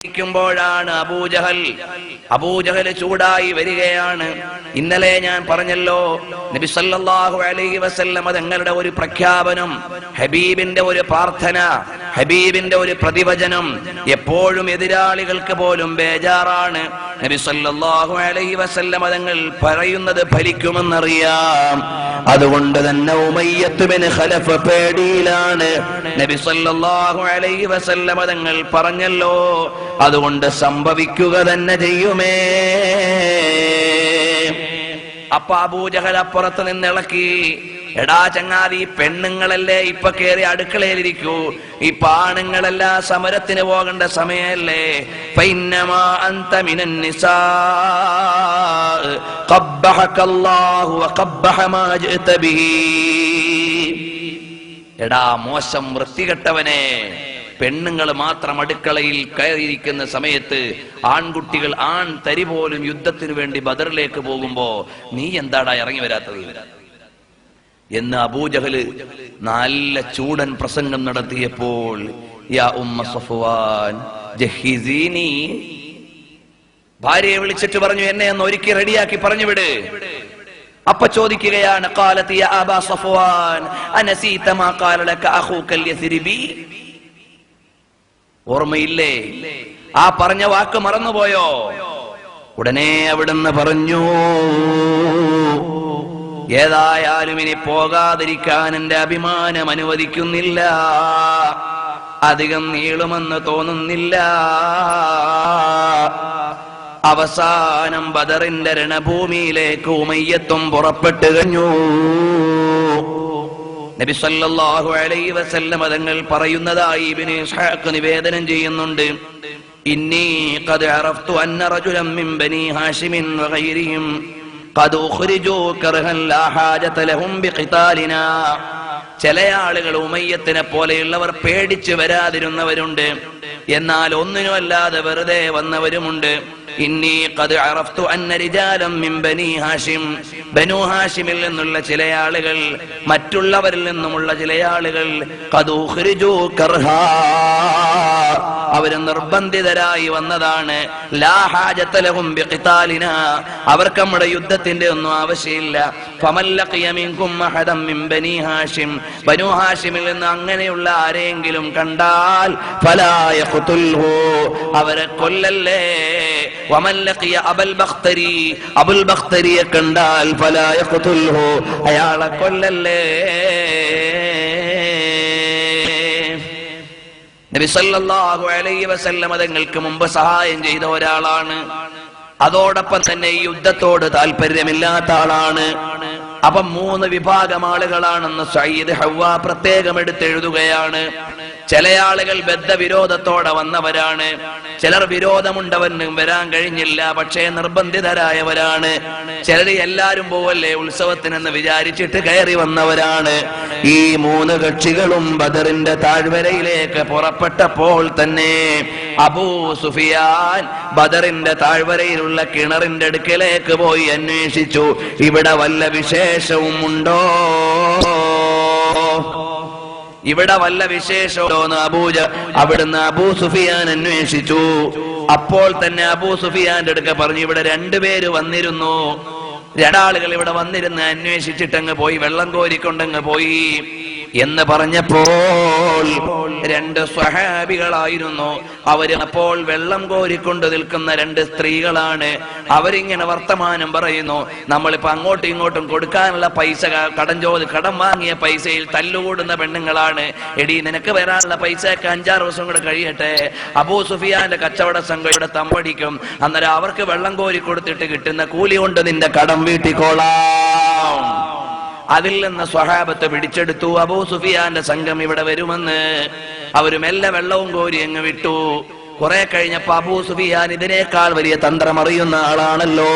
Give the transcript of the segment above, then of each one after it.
ാണ് അബൂജഹൽ ചൂടായി വരികയാണ്. ഇന്നലെ ഞാൻ പറഞ്ഞല്ലോ, നബി സല്ലല്ലാഹു അലൈഹി വസല്ലം തങ്ങളുടെ ഒരു പ്രഖ്യാപനം, ഹബീബിന്റെ ഒരു പ്രാർത്ഥന, ഹബീബിന്റെ ഒരു പ്രതിവചനം. എപ്പോഴും എതിരാളികൾക്ക് പോലും ബേജാറാണ്. നബി സല്ലല്ലാഹു അലൈഹി വസല്ലം തങ്ങൾ പറയുന്നത് ഫലിക്കുമെന്നറിയാം. അതുകൊണ്ട് തന്നെ ഉമയ്യത്ത് ബിൻ ഖലഫ് പേടിയിലാണ്. നബി സല്ലല്ലാഹു അലൈഹി വസല്ലം തങ്ങൾ പറഞ്ഞല്ലോ, അതുകൊണ്ട് സംഭവിക്കുക തന്നെ ചെയ്യുമേ. അപ്പൊ അബൂജഹൽ അപ്പുറത്ത് നിന്ന് ഇളക്കി, എടാ ചങ്ങാതി, പെണ്ണുങ്ങളല്ലേ ഇപ്പൊ കേറി അടുക്കളയിലിരിക്കൂ, ഇപ്പൊ ആണുങ്ങളെല്ലാം സമരത്തിന് പോകേണ്ട സമയല്ലേ. ഫൈന്നമാ അൻത മിനൻ നിസാ ഖബ്ബഹകല്ലാഹു വഖബ്ബഹ മാ ജിഅത ബിഹി. എടാ മോശം വൃത്തികെട്ടവനെ, പെണ്ണുങ്ങൾ മാത്രം അടുക്കളയിൽ കയറിയിരിക്കുന്ന സമയത്ത് ആൺകുട്ടികൾ ആൺ തരി പോലും യുദ്ധത്തിനു വേണ്ടി ബദറിലേക്ക് പോകുമ്പോ നീ എന്താടാ ഇറങ്ങി വരാത്തത് എന്ന് അബൂജഹല് നല്ല ചൂടൻ പ്രസംഗം നടത്തിയപ്പോൾ, യാ ഉമ്മ സഫ്വാൻ ജഹിസീനി, ഭാര്യയെ വിളിച്ചിട്ട് പറഞ്ഞു, എന്നെ ഒന്ന് ഒരുക്കി റെഡിയാക്കി പറഞ്ഞു വിട്. അപ്പൊ ചോദിക്കുകയാണ്, ഖാലത് യാ അബാ സഫ്വാൻ അനസീത മാ ഖാല ലക അഖൂക യസ്രിബി. ഓർമ്മയില്ലേ? ആ പറഞ്ഞ വാക്ക് മറന്നുപോയോ? ഉടനെ അവിടുന്ന് പറഞ്ഞു, ഏതായാലും ഇനി പോകാതിരിക്കാൻ എന്റെ അഭിമാനം അനുവദിക്കുന്നില്ല, അധികം നീളുമെന്ന് തോന്നുന്നില്ല. അവസാനം ബദറിന്റെ രണഭൂമിയിലേക്ക് ഉമയ്യത്തും പുറപ്പെട്ടു കഴിഞ്ഞു. നബി സല്ലല്ലാഹു അലൈഹി വസല്ലം തങ്ങൾ പറയുന്നതായി ഇബ്നു ഇസ്ഹാഖ് നിവേദനം ചെയ്യുന്നുണ്ട്, ഇന്നി ഖദ് അറഫ്തു അന്ന റജുലൻ മിൻ ബനി ഹാഷിമിൻ വഗൈരിഹിം ഖദ് ഉഖ്രിജൂ കർഹൻ ലാ ഹാജത ലഹും ബിഖിതാലിനാ. ചില ആളുകൾ ഉമയ്യത്തിനെ പോലെയുള്ളവർ പേടിച്ചു വരാതിരുന്നവരുണ്ട്, എന്നാൽ ഒന്നിനുമല്ലാതെ വെറുതെ വന്നവരുമുണ്ട്. ഇന്നി ഖദ് അറഫ്തു അന്ന റിജാലൻ മിൻ ബനി ഹാഷിം, ബനു ഹാഷിമിൽ നിന്നുള്ള ചില ആളുകൾ, മറ്റുള്ളവരിൽ നിന്നുമുള്ള ചില ആളുകൾ, ഖദ് ഉഖ്രിജൂ കർഹാ, അവർ നിർബന്ധിതരായി വന്നതാണ്. ലാ ഹാജത ലഹും ബിഖിതാലിനാ, അവർക്ക് നമ്മുടെ യുദ്ധത്തിന്റെ ഒന്നും ആവശ്യമില്ല. ഫമൻ ലഖിയ മിൻകും അഹദൻ മിൻ ബനി ഹാഷിം, ബനു ഹാഷിമിൽ നിന്ന് അങ്ങനെയുള്ള ആരെങ്കിലും കണ്ടാൽ ഫലാ യഖ്തുൽഹു, അവരെ കൊല്ലല്ലേ. വമൻ ലഖിയ അബൽ ബഖ്തരി, അബുൽ ബഖ്തരിയെ കണ്ടാൽ ഫലാ യഖ്തുൽഹു, അയാളെ കൊല്ലല്ലേ. നബി സല്ലല്ലാഹു അലൈഹി വസല്ലം തങ്ങൾക്ക് മുമ്പ് സഹായം ചെയ്ത ഒരാളാണ്. അതോടൊപ്പം തന്നെ ഈ യുദ്ധത്തോട് താല്പര്യമില്ലാത്ത ആളാണ്. അപ്പം 3 വിഭാഗം ആളുകളാണെന്ന് സയ്യിദ് ഹവ്വ പ്രത്യേകം എടുത്തെഴുതുകയാണ്. ചില ആളുകൾ ബദ്ധവിരോധത്തോടെ വന്നവരാണ്, ചിലർ വിരോധമുണ്ടവന് വരാൻ കഴിഞ്ഞില്ല, പക്ഷേ നിർബന്ധിതരായവരാണ്. ചിലർ എല്ലാരും പോവല്ലേ ഉത്സവത്തിനെന്ന് വിചാരിച്ചിട്ട് കയറി വന്നവരാണ്. ഈ 3 കക്ഷികളും ബദറിന്റെ താഴ്വരയിലേക്ക് പുറപ്പെട്ടപ്പോൾ തന്നെ അബൂ സുഫിയാൻ ബദറിന്റെ താഴ്വരയിലുള്ള കിണറിന്റെ അടുക്കലേക്ക് പോയി അന്വേഷിച്ചു, ഇവിടെ വല്ല വിശേഷവും ഉണ്ടോ, ഇവിടെ വല്ല വിശേഷമോ അവിടുന്ന് അബൂ സുഫിയാൻ അന്വേഷിച്ചു. അപ്പോൾ തന്നെ അബൂ സുഫിയാന്റെ അടുക്ക പറഞ്ഞു, ഇവിടെ 2 പേര് വന്നിരുന്നു, 2 ആളുകൾ ഇവിടെ വന്നിരുന്ന് അന്വേഷിച്ചിട്ടങ്ങ് പോയി, വെള്ളം കോരിക്കൊണ്ടങ്ങ് പോയി എന്ന് പറഞ്ഞപ്പോൾ 2 സ്വഹാബികളായിരുന്നു. അവര് അപ്പോൾ വെള്ളം കോരിക്കൊണ്ട് നിൽക്കുന്ന 2 സ്ത്രീകളാണ്. അവരിങ്ങനെ വർത്തമാനം പറയുന്നു, നമ്മളിപ്പോ അങ്ങോട്ടും ഇങ്ങോട്ടും കൊടുക്കാനുള്ള പൈസ കടം വാങ്ങിയ പൈസയിൽ തല്ലുകൂടുന്ന പെണ്ണുങ്ങളാണ്. എടി, നിനക്ക് വരാനുള്ള പൈസയൊക്കെ 5-6 ദിവസം കൂടെ കഴിയട്ടെ, അബൂ സുഫിയാന്റെ കച്ചവട സംഘം ഇവിടെ തമ്പടിക്കും, അന്നേരം അവർക്ക് വെള്ളം കോരി കൊടുത്തിട്ട് കിട്ടുന്ന കൂലി കൊണ്ട് നിന്റെ കടം വീട്ടിക്കോളാം. അതിൽ നിന്ന് സ്വഹാബത്ത് പിടിച്ചെടുത്തു, അബൂ സുഫിയാന്റെ സംഘം ഇവിടെ വരുമെന്ന്. അവര് മെല്ലെ വെള്ളവും കോരി അങ്ങ് വിട്ടു. കുറെ കഴിഞ്ഞപ്പോ അബൂ സുഫിയാൻ ഇതിനേക്കാൾ വലിയ തന്ത്രം അറിയുന്ന ആളാണല്ലോ.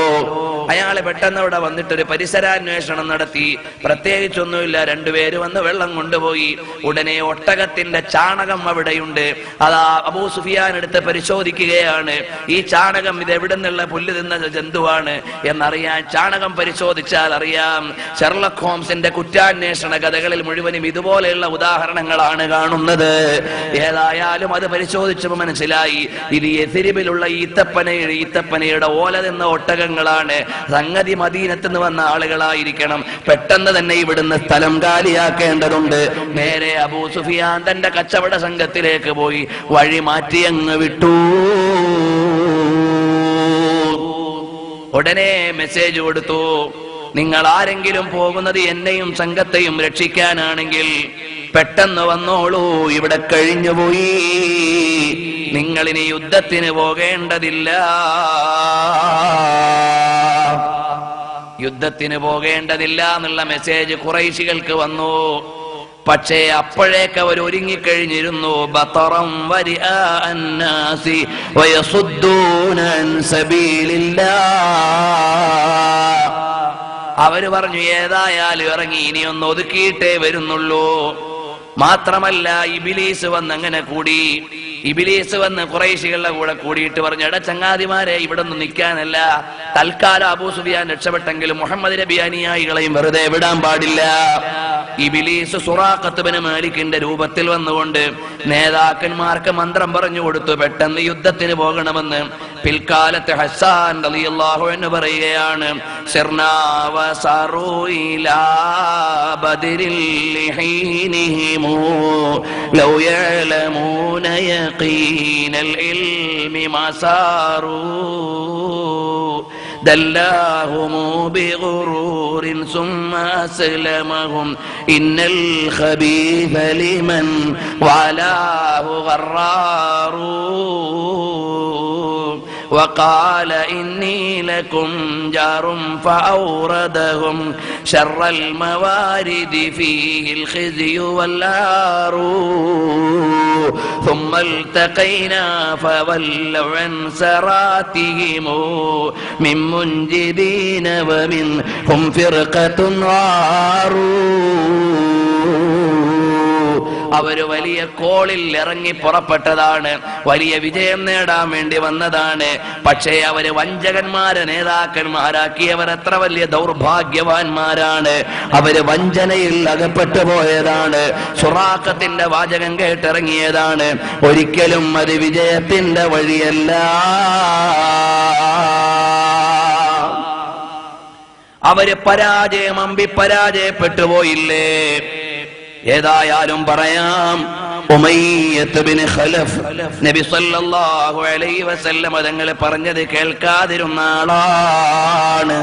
അയാൾ പെട്ടെന്ന് അവിടെ വന്നിട്ടൊരു പരിസരാന്വേഷണം നടത്തി. പ്രത്യേകിച്ചൊന്നുമില്ല, രണ്ടുപേര് വന്ന് വെള്ളം കൊണ്ടുപോയി. ഉടനെ ഒട്ടകത്തിന്റെ ചാണകം അവിടെയുണ്ട്. അതാ അബൂ സുഫിയാൻ എടുത്ത് പരിശോധിക്കുകയാണ്. ഈ ചാണകം ഇത് എവിടെ നിന്നുള്ള പുല്ല് തിന്ന ജന്തുവാണ് എന്നറിയാൻ ചാണകം പരിശോധിച്ചാൽ അറിയാം. ഷെർലക് ഹോംസിന്റെ കുറ്റാന്വേഷണ കഥകളിൽ മുഴുവനും ഇതുപോലെയുള്ള ഉദാഹരണങ്ങളാണ് കാണുന്നത്. ഏതായാലും അത് പരിശോധിച്ചപ്പോൾ മനസ്സിലായി ഇത് യഥരിബിലുള്ള ഈത്തപ്പനയുടെ ഓല നിന്ന ഒട്ടകങ്ങളാണ്. സംഗതി മദീനത്ത് നിന്ന് വന്ന ആളുകളായിരിക്കണം. പെട്ടെന്ന് തന്നെ ഇവിടുന്ന് സ്ഥലം കാലിയാക്കേണ്ടതുണ്ട്. നേരെ അബൂ സുഫിയാൻ തന്റെ കച്ചവട സംഘത്തിലേക്ക് പോയി വഴി മാറ്റി അങ്ങ് വിട്ടു. ഉടനെ മെസ്സേജ് കൊടുത്തു, നിങ്ങൾ ആരെങ്കിലും പോകുന്നത് എന്നെയും സംഘത്തെയും രക്ഷിക്കാനാണെങ്കിൽ പെട്ടെന്ന് വന്നോളൂ, ഇവിടെ കഴിഞ്ഞുപോയി, നിങ്ങളിനി യുദ്ധത്തിന് പോകേണ്ടതില്ല. യുദ്ധത്തിന് പോകേണ്ടതില്ല എന്നുള്ള മെസ്സേജ് ഖുറൈശികൾക്ക് വന്നു. പക്ഷേ അപ്പോഴേക്ക് അവർ ഒരുങ്ങിക്കഴിഞ്ഞിരുന്നു. ബതറം വരിആ അന്നാസി വയസുദ്ദൂന അൻ സബീലില്ലാഹ്. അവര് പറഞ്ഞു ഏതായാലും ഇറങ്ങി, ഇനിയൊന്ന് ഒതുക്കിയിട്ടേ വരുന്നുള്ളൂ. മാത്രമല്ല ഇബിലീസ് വന്ന് അങ്ങനെ കൂടി. ഇബിലീസ് വന്ന് ഖുറൈശികളുടെ കൂടെ കൂടിയിട്ട് പറഞ്ഞു, എടാ ചങ്ങാതിമാരെ, ഇവിടെ ഒന്നും നിൽക്കാനല്ല, തൽക്കാലം അബൂ സുഫിയാൻ രക്ഷപ്പെട്ടെങ്കിലും മുഹമ്മദ് നബി അനുയായികളെയും വെറുതെ വിടാൻ പാടില്ല. ഇബിലീസ് സുറാഖത്ത് ബിൻ മാലിക്കിന്റെ രൂപത്തിൽ വന്നുകൊണ്ട് നേതാക്കന്മാർക്ക് മന്ത്രം പറഞ്ഞു കൊടുത്തു, പെട്ടെന്ന് യുദ്ധത്തിന് പോകണമെന്ന്. പിൽക്കാലത്ത് ഹസ്സാൻ റളിയല്ലാഹു അൻഹു പറയുകയാണ്, സിർനാ വസറൂ ഇലാ ബദരിൽ ലിഹീനിഹിം ലൗ യഅലമൂന യഖീനൽ ഇൽമി മാ സാറൂ دلاهم بغرور ثم أسلمهم إن الخبيث لمن والاه غرار وقال إني لكم جار فأوردهم شر الموارد فيه الخزي والعار ثم التقينا فولوا عن سراتهم من منجدين ومنهم فرقة عار. അവര് വലിയ കോളിൽ ഇറങ്ങി പുറപ്പെട്ടതാണ്, വലിയ വിജയം നേടാൻ വേണ്ടി വന്നതാണ്. പക്ഷേ അവര് വഞ്ചകന്മാരെ നേതാക്കന്മാരാക്കിയവർ എത്ര വലിയ ദൗർഭാഗ്യവാന്മാരാണ്. അവര് വഞ്ചനയിൽ അകപ്പെട്ടു പോയതാണ്. സുറാഖത്തിന്റെ വാചകം കേട്ടിറങ്ങിയതാണ്. ഒരിക്കലും അത് വിജയത്തിന്റെ വഴിയല്ല. അവര് പരാജയപ്പെട്ടു പോയില്ലേ? ഏതായാലും പറയാം, ഉമയ്യത്ത് ബിൻ ഖലഫ് നബി സല്ലല്ലാഹു അലൈഹി വസല്ലം തങ്ങൾ പറഞ്ഞത് കേൾക്കാതിരുന്ന ആളാണ്.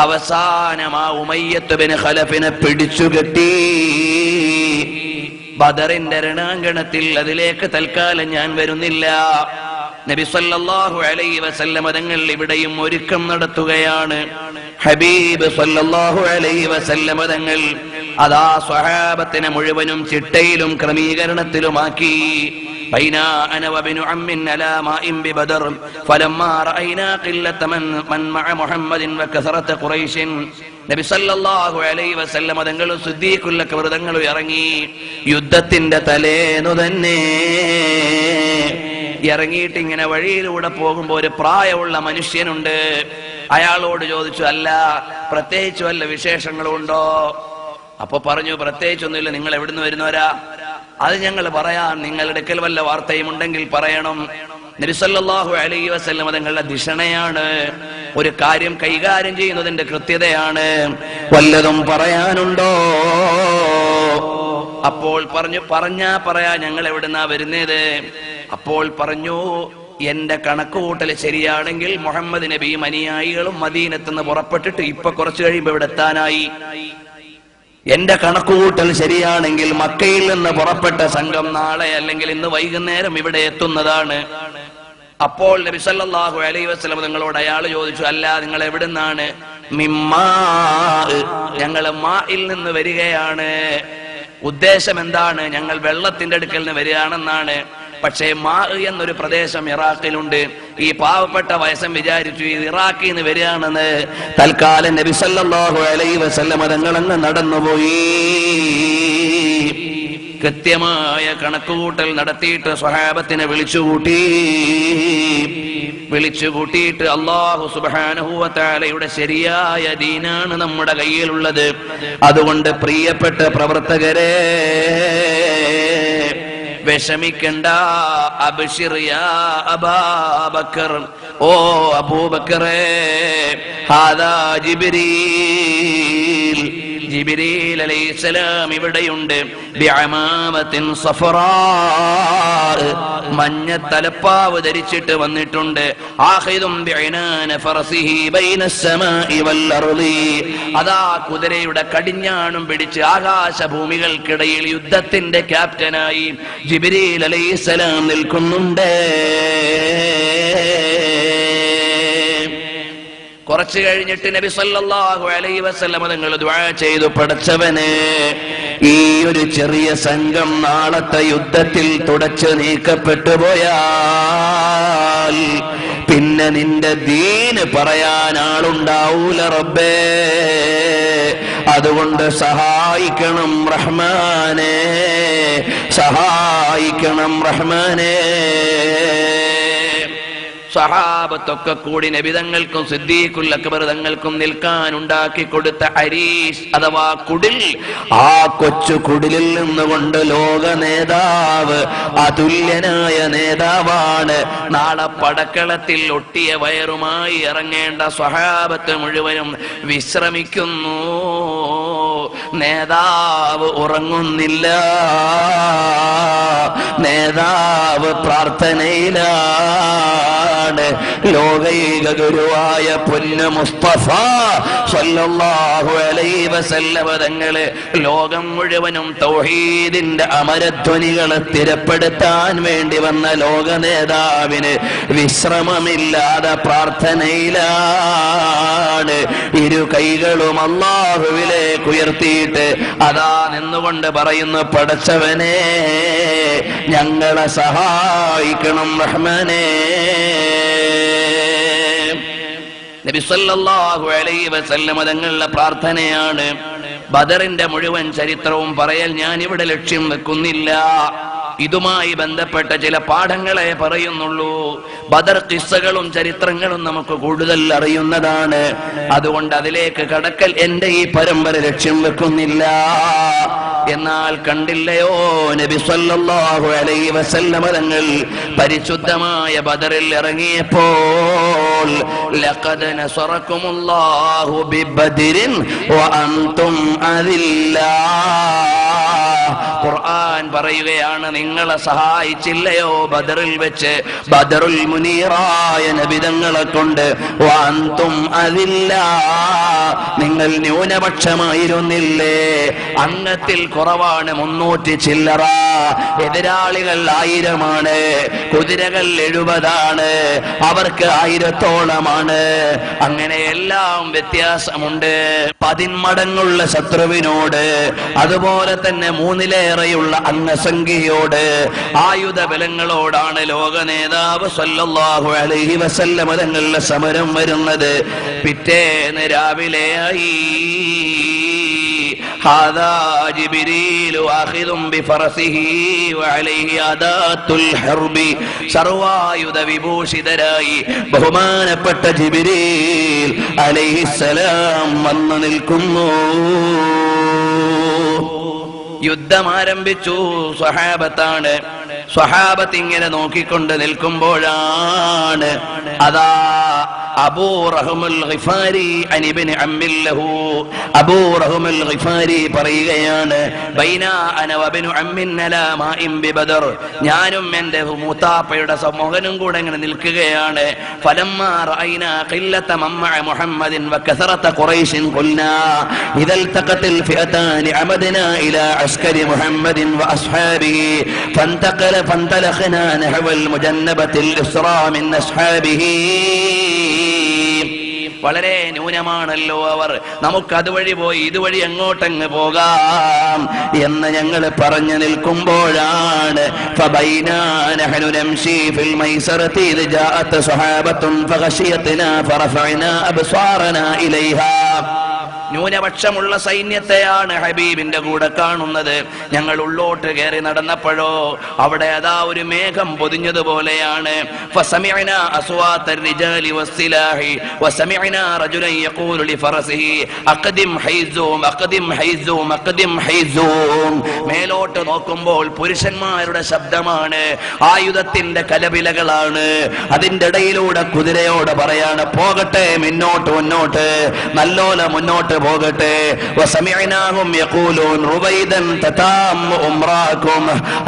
അവസാനം ആ ഉമയ്യത്ത് ബിൻ ഖലഫിനെ പിടിച്ചുകെട്ടി. ബദറിന്റെ രണാങ്കണത്തിൽ, അതിലേക്ക് തൽക്കാലം ഞാൻ വരുന്നില്ല. നബി സല്ലല്ലാഹു അലൈഹി വസല്ലം തങ്ങൾ ഇവിടെയും ഒരുക്കം നടത്തുകയാണ്. ഹബീബ് സല്ലല്ലാഹു അലൈഹി വസല്ലം തങ്ങൾ അതാ സ്വഹാബത്തിനെ മുഴുവനും ചിട്ടയിലും ക്രമീകരണത്തിലുമാക്കി. ബൈനാ അന വബിനു അമ്മിൻ അലാ മാഇൻ ബിബദർ ഫലമ്മാ റഅയ്നാ ഖില്ലത മൻ മഅ മുഹമ്മദിൻ വകസറത ഖുറൈശിൻ. നബി സല്ലല്ലാഹു അലൈഹി വസല്ലം തങ്ങൾ സിദ്ദീഖുൽ അക്ബർ തങ്ങൾ ഇറങ്ങി. യുദ്ധത്തിന്റെ തലേന്നു തന്നെ ഇറങ്ങിയിട്ട് ഇങ്ങനെ വഴിയിലൂടെ പോകുമ്പോൾ ഒരു പ്രായമുള്ള മനുഷ്യനുണ്ട്. അയാളോട് ചോദിച്ചു, അല്ല പ്രത്യേകിച്ച് വല്ല വിശേഷങ്ങളും ഉണ്ടോ? അപ്പൊ പറഞ്ഞു, പ്രത്യേകിച്ചൊന്നുമില്ല, നിങ്ങൾ എവിടുന്ന് വരുന്നവരാ? അത് ഞങ്ങൾ പറയാം, നിങ്ങളുടെ അടുക്കൽ വല്ല വാർത്തയും ഉണ്ടെങ്കിൽ പറയണം. നബി സല്ലല്ലാഹു അലൈഹി വസല്ലം തങ്ങളുടെ ധിഷണയാണ്, ഒരു കാര്യം കൈകാര്യം ചെയ്യുന്നതിന്റെ കൃത്യതയാണ്. വല്ലതും പറയാനുണ്ടോ? അപ്പോൾ പറഞ്ഞു, പറയാ, ഞങ്ങൾ എവിടുന്നാ വരുന്നത്? അപ്പോൾ പറഞ്ഞു, എന്റെ കണക്കുകൂട്ടൽ ശരിയാണെങ്കിൽ മുഹമ്മദ് നബിയും അനുയായികളും മദീനത്തുനിന്ന് പുറപ്പെട്ടിട്ട് ഇപ്പൊ കുറച്ചു കഴിയുമ്പോ ഇവിടെ എത്താനായി. എന്റെ കണക്കുകൂട്ടൽ ശരിയാണെങ്കിൽ മക്കയിൽ നിന്ന് പുറപ്പെട്ട സംഘം നാളെ അല്ലെങ്കിൽ ഇന്ന് വൈകുന്നേരം ഇവിടെ എത്തുന്നതാണ്. അപ്പോൾ നബി സല്ലല്ലാഹു അലൈഹി വസല്ലം നിങ്ങളോട് അയാൾ ചോദിച്ചു, അല്ല നിങ്ങൾ എവിടുന്നാണ്? മിമ്മാ, ഞങ്ങൾ മായിൽ നിന്ന് വരികയാണ്. ഉദ്ദേശം എന്താണ്? ഞങ്ങൾ വെള്ളത്തിന്റെ അടുക്കൽ നിന്ന് വരികയാണെന്നാണ്. പക്ഷേ മാ എന്നൊരു പ്രദേശം ഇറാഖിലുണ്ട്. ഈ പാവപ്പെട്ട വയസ്സൻ വിചാരിച്ചു ഇത് ഇറാഖിൽ നിന്ന് വരികയാണെന്ന്. തൽക്കാലം നബി സല്ലല്ലാഹു അലൈഹി വസല്ലം തങ്ങളങ്ങ് നടന്നുപോയി. കൃത്യമായ കണക്കുകൂട്ടൽ നടത്തിയിട്ട് സ്വഹാബത്തിനെ വിളിച്ചുകൂട്ടിയിട്ട് അല്ലാഹു സുബ്ഹാനഹു വ തആലയുടെ ശരിയായ ദീനാണ് നമ്മുടെ കയ്യിലുള്ളത്. അതുകൊണ്ട് പ്രിയപ്പെട്ട പ്രവർത്തകരെ, വിഷമിക്കണ്ട. അബ്ശിർ യാ അബൂബക്കർ, ഓ അബൂബക്കറേ, ഹാദാ ജിബ്രീൽ, ജിബ്രീൽ അലൈഹിസ്സലാം ഇവിടെയുണ്ട്. ബിഅമാമത്തിൻ സഫറാ, മഞ്ഞ തലപ്പാവ് ധരിച്ചിട്ട് വന്നിട്ടുണ്ട്. ആഖിദും ബിഇനാന ഫർസിഹി ബൈനസ് സമാഇ വൽ അർളി, അതാ കുതിരയുടെ കടിഞ്ഞാണും പിടിച്ച് ആകാശഭൂമികൾക്കിടയിൽ യുദ്ധത്തിന്റെ ക്യാപ്റ്റനായി ജിബ്രീൽ അലൈഹിസ്സലാം നിൽക്കുന്നുണ്ട്. കുറച്ചു കഴിഞ്ഞിട്ട് നബി സല്ലല്ലാഹു അലൈഹി വസല്ലം തങ്ങൾ ദുആ ചെയ്തു, പടച്ചവനെ, ഈ ഒരു ചെറിയ സംഘം നാളത്തെ യുദ്ധത്തിൽ തുടച്ചു നീക്കപ്പെട്ടു പോയാൽ പിന്നെ നിന്റെ ദീന് പറയാൻ ആളുണ്ടാവൂല റബ്ബേ. അതുകൊണ്ട് സഹായിക്കണം റഹ്മാനേ, സഹായിക്കണം റഹ്മാനേ. സഹാബത്തൊക്കെ കൂടി നബിതങ്ങൾക്കും സിദ്ദീഖുൽ അക്ബർ തങ്ങൾക്കും നിൽക്കാൻ ഉണ്ടാക്കി കൊടുത്ത അരീസ് അഥവാ കുടിൽ, ആ കൊച്ചു കുടിലിൽ നിന്നുകൊണ്ട് ലോക നേതാവ്, അതുല്യനായ നേതാവാണ്, നാളെ പടക്കളത്തിൽ ഒട്ടിയ വയറുമായി ഇറങ്ങേണ്ട സ്വഹാബത്ത് മുഴുവനും വിശ്രമിക്കുന്നു. നേതാവ് ഉറങ്ങുന്നില്ല, നേതാവ് പ്രാർത്ഥനയിലാണ്. ലോകൈക ഗുരുവായ പൊന്നു മുസ്തഫ സല്ലല്ലാഹു അലൈഹി വസല്ലം തങ്ങള് ലോകം മുഴുവനും തൗഹീദിന്റെ അമരധ്വനികളെ സ്ഥിരപ്പെടുത്താൻ വേണ്ടി വന്ന ലോക നേതാവിന് വിശ്രമമില്ലാതെ പ്രാർത്ഥനയിലാണ്. ഇരു കൈകളും അല്ലാഹുവിലേക്ക് ഉയർത്തിയിട്ട് അതാ നിന്നുകൊണ്ട് പറയുന്നു, പടച്ചവനെ, ഞങ്ങളെ സഹായിക്കണം റഹ്മാനേ. നബി സല്ലല്ലാഹു അലൈഹി വസല്ലം തങ്ങളുടെ പ്രാർത്ഥനയാണ്. ബദറിന്റെ മുഴുവൻ ചരിത്രവും പറയൽ ഞാൻ ഇവിടെ ലക്ഷ്യം വെക്കുന്നില്ല. ഇതുമായി ബന്ധപ്പെട്ട ചില പാഠങ്ങളെ പറയുന്നുള്ളൂ. ബദർ ഖിസ്സകളും ചരിത്രങ്ങളും നമുക്ക് കൂടുതൽ അറിയുന്നതാണ്. അതുകൊണ്ട് അതിലേക്ക് കടക്കൽ എന്റെ ഈ പരമ്പര ലക്ഷ്യം വെക്കുന്നില്ല. എന്നാൽ കണ്ടില്ലയോ, നബി സല്ലല്ലാഹു അലൈഹി വസല്ലം തങ്ങൾ പരിശുദ്ധമായ ബദറിൽ ഇറങ്ങിയപ്പോൾ ലഖദ് നസറകുമുല്ലാഹു ബിബദ്രിൻ വഅൻതും അദില്ലാ, ഖുർആൻ പറയുകയാണ്, നിങ്ങളെ സഹായിച്ചില്ലയോ ബദറിൽ വെച്ച്, ബദറുൽ മുനീറായ നബിതങ്ങളെ കൊണ്ട്. വഅൻതും അദില്ലാ, നിങ്ങൾ ന്യൂനപക്ഷമായിരുന്നില്ലേ, അംഗത്തിൽ കുറവാണ് 300 ചില്ലറ, എതിരാളികൾ 1000 കുതിരകൾ 70 അവർക്ക് 1000 അങ്ങനെ എല്ലാം വ്യത്യാസമുണ്ട്. 10 മടങ്ങുള്ള ശത്രുവിനോട്, അതുപോലെ തന്നെ 3ലേറെയുള്ള അംഗസംഖ്യയോട്, ആയുധ ബലങ്ങളോടാണ് ലോക നേതാവ് സല്ലല്ലാഹു അലൈഹി വസല്ലം തങ്ങളുടെ സമരം വരുന്നത്. പിറ്റേന്ന് രാവിലെയായി. ഹാദാ ജിബ്രീലു ആഖിദും ബിഫറസിഹി വഅലൈഹി അദാത്തുൽ ഹർബി, സർവായുധ വിഭൂഷിതരായി ബഹുമാനപ്പെട്ട ജിബ്രീൽ അലൈഹിസ്സലാം വന്നു നിൽക്കുന്നു. യുദ്ധം ആരംഭിച്ചു. സ്വഹാബത്താണ്. സ്വഹാബത്ത് ഇങ്ങനെ നോക്കിക്കൊണ്ട് നിൽക്കുമ്പോഴാണ് അതാ അബൂ റഹ്മുൽ ഗിഫാരി അൻ ഇബ്നു അമ്മിൻ ലഹു, അബൂ റഹ്മുൽ ഗിഫാരി പറയുകയാണ്, ബൈന അന വബ്നു അമ്മിൻ അലാ മാഇൻ ബിബദർ, ഞാനും എൻ്റെ മൂത്താപ്പയുടെ സമൂഹനും കൂടെ ഇങ്ങനെ നിൽക്കുകയാണ്. ഫലമ്മാ റഅയ്നാ ഖില്ലത മമ്മഅ മുഹമ്മദിൻ വകസറത ഖുറൈശിൻ ഖുൽനാ ഇദാ ഇൽതഖത്തിൽ ഫിഅതാനി അമദ്നാ ഇലാ അസ്കരി മുഹമ്മദിൻ വഅസ്ഹാബിഹി فانطلقنا نحو المجنبة الإسراء من أصحابه. വളരെ ന്യൂനമാണല്ലോ അവർ, നമുക്ക് അതുവഴി പോയി ഇതുവഴി എങ്ങോട്ടങ്ങ് പോകാം എന്ന് ഞങ്ങൾ പറഞ്ഞു നിൽക്കുമ്പോഴാണ് ഫബൈനാ നഹ്നു നംശി ഫിൽ മൈസറതി ഇദ് ജാഅത് സ്വഹാബത്തുൻ ഫഗശിയത്നാ ഫറഫഅനാ അബ്സാറനാ ഇലൈഹാ. ന്യൂനപക്ഷമുള്ള സൈന്യത്തെയാണ് ഹബീബിന്റെ കൂടെ കാണുന്നത്. ഞങ്ങൾ ഉള്ളോട്ട് കയറി നടന്നപ്പോഴോ അവിടെ അതാ ഒരു മേഘം പൊതിഞ്ഞതുപോലെയാണ്. ഫസമിഅനാ അസ്വാത الرجال والسلاح وسمعنا رجلا يقول لفرسه اقدم حيزوم اقدم حيزوم اقدم حيزوم. മേലോട്ട് നോക്കുമ്പോൾ പുരുഷന്മാരുടെ ശബ്ദമാണ്, ആയുധത്തിന്റെ കലപിലകളാണ്. അതിന്റെ ഇടയിലൂടെ കുതിരയോട് പറയാണ്, പോകട്ടെ മുന്നോട്ട് മുന്നോട്ട്, നല്ലോല മുന്നോട്ട് പോകട്ടെ. വസമിഅനാഹും യഖൂലൂൻ റുബൈദൻ തതാം ഉംറാകും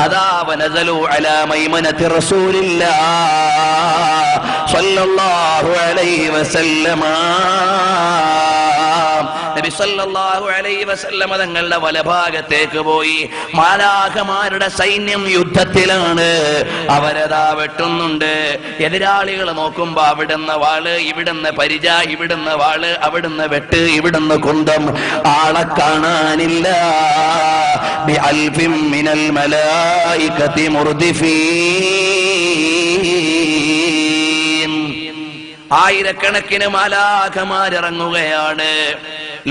അദാ വനസലു അലാ മൈമനതി റസൂലില്ലാഹ് സ്വല്ലല്ലാഹു അലൈഹി വസല്ലമ. നബി സല്ലല്ലാഹു അലൈഹി വസല്ലമ തങ്ങളുടെ വലഭാഗത്തേക്ക് പോയി. മാലാഖമാരുടെ സൈന്യം യുദ്ധത്തിലാണ്, അവരതാ വെട്ടുന്നുണ്ട്. എതിരാളികൾ നോക്കുമ്പോ അവിടുന്ന് വാള്, ഇവിടുന്ന് പരിച, ഇവിടുന്ന് വാള്, അവിടുന്ന് വെട്ട്, ഇവിടുന്ന് കുന്തം. ആളെ കാണാനില്ല. ബിഅൽഫിൻ മിനൽ മലായികതി മുർദിഫീൻ. ആയിരക്കണക്കിന് മാലാഖമാരിറങ്ങുകയാണ്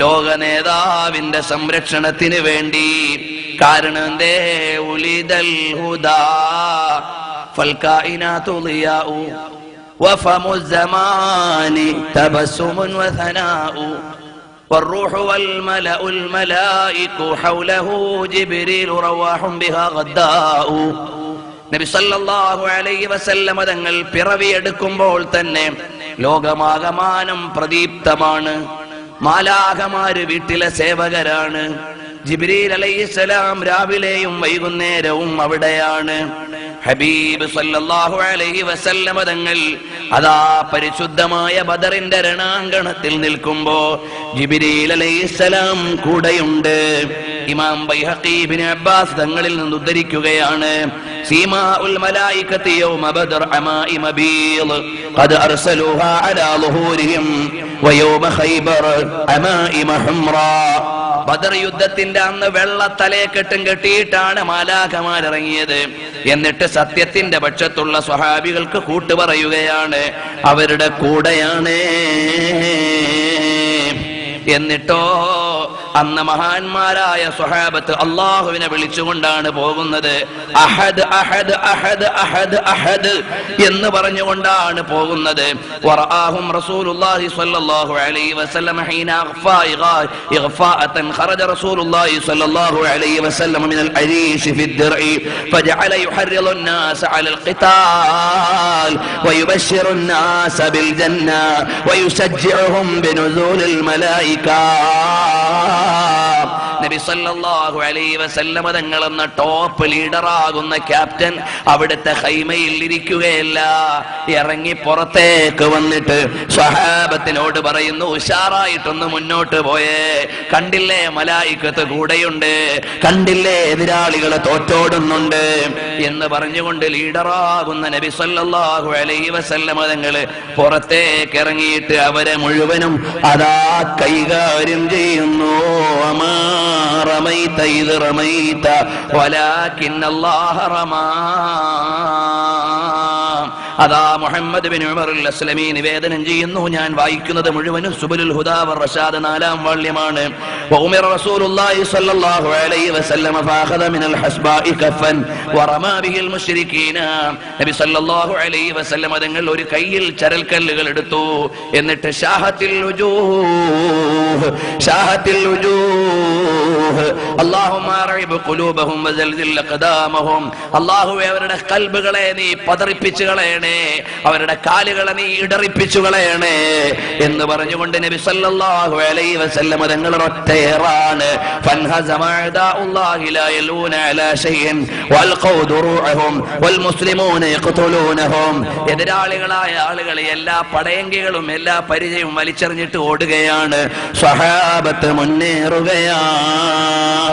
ലോക നേതാവിന്റെ സംരക്ഷണത്തിന് വേണ്ടി. കാരണം എന്തേ? ഉലിദൽ ഹുദാ ഫൽകായിനാതു ളിയാഉ വഫമു സമാനി തബസ്സുമുൻ വസനാഉ والروح والملأ الملائك حوله جبريل رواح بها غداء. നബി സല്ലല്ലാഹു അലൈഹി വസല്ലമ തങ്ങൾ പിറവിയെടുക്കുമ്പോൾ തന്നെ ലോകമാകമാനം പ്രദീപ്തമാണ്. മാലാഖമാര് വീട്ടിലെ സേവകരാണ്. ജിബ്രീൽ അലൈഹിസ്സലാം രാവിലെയും വൈകുന്നേരവും അവിടെയാണ്. ഹബീബ് സല്ലല്ലാഹു അലൈഹി വസല്ലമ തങ്ങൾ അതാ പരിശുദ്ധമായ ബദറിന്റെ രണാങ്കണത്തിൽ നിൽക്കുമ്പോ ജിബ്രീൽ അലൈഹിസ്സലാം കൂടെയുണ്ട്. ഇമാം ബൈഹഖി ഇബ്നു അബ്ബാസ് തങ്ങളിൽ നിന്ന് ഉദ്ധരിക്കുകയാണ്, സീമാഉൽ മലായികതി യൗമ ബദർ അമാഇമ ബീദ് ഖദ് അർസലുഹാ അലാ ളുഹൂരിഹിം വയൗമ ഖൈബർ അമാഇമ ഹുംറാ. ബദർ യുദ്ധത്തിന്റെ അന്ന് വെള്ള തലയെക്കെട്ടും കെട്ടിയിട്ടാണ് മാലാഖമാരിറങ്ങിയത്. എന്നിട്ട് സത്യത്തിന്റെ പക്ഷത്തുള്ള സ്വഹാബികൾക്ക് കൂട്ടുപറയുകയാണ്, അവരുടെ കൂടെയാണ്. എന്നിട്ടോ അന്ന് മഹാന്മാരായ സ്വഹാബത്ത് അള്ളാഹുവിനെ വിളിച്ചുകൊണ്ടാണ് പോകുന്നത്. അഹദ് അഹദ് അഹദ് അഹദ് അഹദ് എന്ന് പറഞ്ഞുകൊണ്ടാണ് പോകുന്നത്. വറആഹും റസൂലുള്ളാഹി സ്വല്ലല്ലാഹു അലൈഹി വസല്ലം ഹീന അഖഫാ ഇഗ്ഫാഅതൻ ഖറജ റസൂലുള്ളാഹി സ്വല്ലല്ലാഹു അലൈഹി വസല്ലം മിനൽ അരീശി ഫിദ്ദർഇ ഫജഅല യുഹർരിളു الناس على القتال ويبشر الناس بالجنة ويشجعهم بنزول الملائكة. നബി സല്ലല്ലാഹു അലൈഹി വസല്ലമ തങ്ങൾ എന്ന ടോപ്പ് ലീഡറാകുന്ന ക്യാപ്റ്റൻ അവിടുത്തെ ഖൈമയിൽ ഇരിക്കുകയല്ല, ഇറങ്ങി പുറത്തേക്ക് വന്നിട്ട് സ്വഹാബത്തിനോട് പറയുന്നു, ഉഷാറായിട്ടൊന്ന് മുന്നോട്ട് പോയേ, കണ്ടില്ലേ മലായികത്ത് കൂടെയുണ്ട്, കണ്ടില്ലേ എതിരാളികളെ തോറ്റോടുന്നുണ്ട് എന്ന് പറഞ്ഞുകൊണ്ട് ലീഡറാകുന്ന നബി സല്ലല്ലാഹു അലൈഹി വസല്ലമ തങ്ങൾ പുറത്തേക്ക് ഇറങ്ങിയിട്ട് അവരെ മുഴുവനും അതാ കൈകാര്യം ചെയ്യുന്നു. رميت إذ رميت ولكن الله رمى. അതാ മുഹമ്മദ് ബിൻ ഉമർ അൽ-അസ്ലമി നിവേദനം ചെയ്യുന്നു, ഞാൻ വായിക്കുന്നത് മുഴുവനും സുബുലുൽ ഹുദാ വർ റഷാദ് 4-ാം വാള്യമാണ്. വഉമിറ റസൂലുള്ളാഹി സ്വല്ലല്ലാഹു അലൈഹി വസല്ലം ഫഅഖദ മിനൽ ഹസ്ബാഇ കഫൻ വറമാ ബിഹിൽ മുശ്രികീന. നബി സ്വല്ലല്ലാഹു അലൈഹി വസല്ലം തങ്ങൾ ഒരു കയ്യിൽ ചരൽക്കല്ലുകൾ എടുത്തു. എന്നിട്ട് ഷാഹത്തിൽ വുജൂഹ് ഷാഹത്തിൽ വുജൂഹ് അല്ലാഹുമ്മ അർഇബ് ഖുലൂബഹും വസൽസിൽ അഖദാമഹും. അല്ലാഹുവേ, അവരുടെ ഖൽബുകളെ നീ പതറിപ്പിച്ചു കളയണേ, അവരുടെ കാലുകളെ നീ ഇടറിപ്പിച്ചു കളയണേ എന്ന് പറഞ്ഞുകൊണ്ട് നബി സല്ലല്ലാഹു അലൈഹി വസല്ലം തങ്ങൾ ഒറ്റയേറാണ്. ഫൻഹസമ അദാഉല്ലാഹി ലാ യലൂന അലാ ശൈഇൻ വൽഖൗ ദുറൂഅഹും വൽമുസ്ലിമൂന യഖ്തുലൂനഹും. എതിരാളികളായ ആളുകൾ എല്ലാ പടയങ്കികളും എല്ലാ പരിചയവും വലിച്ചെറിഞ്ഞിട്ട് ഓടുകയാണ്. സ്വഹാബത്ത് മുന്നേറുകയാണ്.